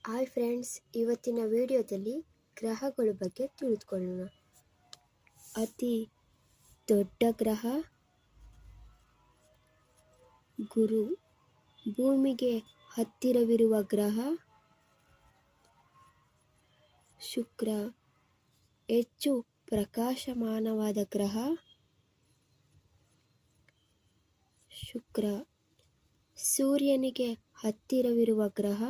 Hi friends, ಇವತ್ತಿನ ವಿಡಿಯೋದಲ್ಲಿ ಗ್ರಹಗಳ ಬಗ್ಗೆ ತಿಳಿದುಕೊಳ್ಳೋಣ. ಅತಿ ದೊಡ್ಡ ಗ್ರಹ ಗುರು. ಭೂಮಿಗೆ ಹತ್ತಿರವಿರುವ ಗ್ರಹ ಶುಕ್ರ. ಹೆಚ್ಚು ಪ್ರಕಾಶಮಾನವಾದ ಗ್ರಹ ಶುಕ್ರ. ಸೂರ್ಯನಿಗೆ ಹತ್ತಿರವಿರುವ ಗ್ರಹ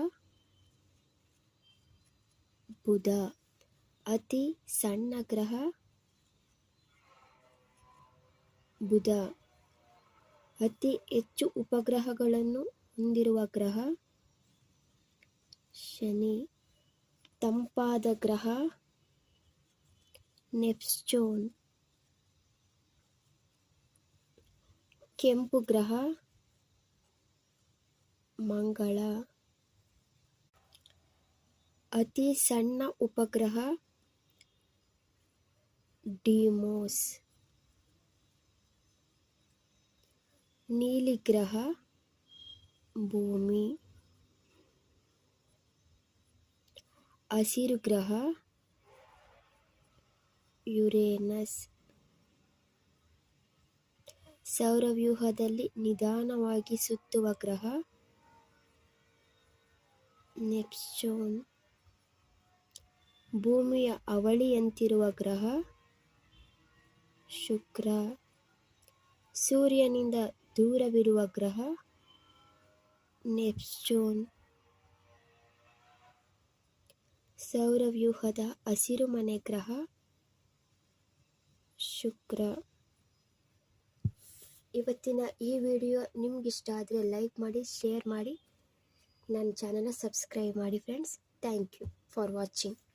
ಬುಧ. ಅತಿ ಸಣ್ಣ ಗ್ರಹ ಬುಧ. ಅತಿ ಹೆಚ್ಚು ಉಪಗ್ರಹಗಳನ್ನು ಹೊಂದಿರುವ ಗ್ರಹ ಶನಿ. ತಂಪಾದ ಗ್ರಹ ನೆಪ್ಚೂನ್. ಕೆಂಪು ಗ್ರಹ ಮಂಗಳ. ಅತಿ ಸಣ್ಣ ಉಪಗ್ರಹ ಡಿಮೋಸ್. ನೀಲಿ ಗ್ರಹ ಭೂಮಿ. ಹಸಿರು ಗ್ರಹ ಯುರೇನಸ್. ಸೌರವ್ಯೂಹದಲ್ಲಿ ನಿಧಾನವಾಗಿ ಸುತ್ತುವ ಗ್ರಹ ನೆಪ್ಚೂನ್. ಭೂಮಿಯ ಅವಳಿಯಂತಿರುವ ಗ್ರಹ ಶುಕ್ರ. ಸೂರ್ಯನಿಂದ ದೂರವಿರುವ ಗ್ರಹ ನೆಪ್ಚೂನ್. ಸೌರವ್ಯೂಹದ ಹಸಿರುಮನೆ ಗ್ರಹ ಶುಕ್ರ. ಇವತ್ತಿನ ಈ ವಿಡಿಯೋ ನಿಮ್ಗಿಷ್ಟ ಆದರೆ ಲೈಕ್ ಮಾಡಿ, ಶೇರ್ ಮಾಡಿ, ನನ್ನ ಚಾನಲ್ನ ಸಬ್ಸ್ಕ್ರೈಬ್ ಮಾಡಿ friends. Thank you for watching.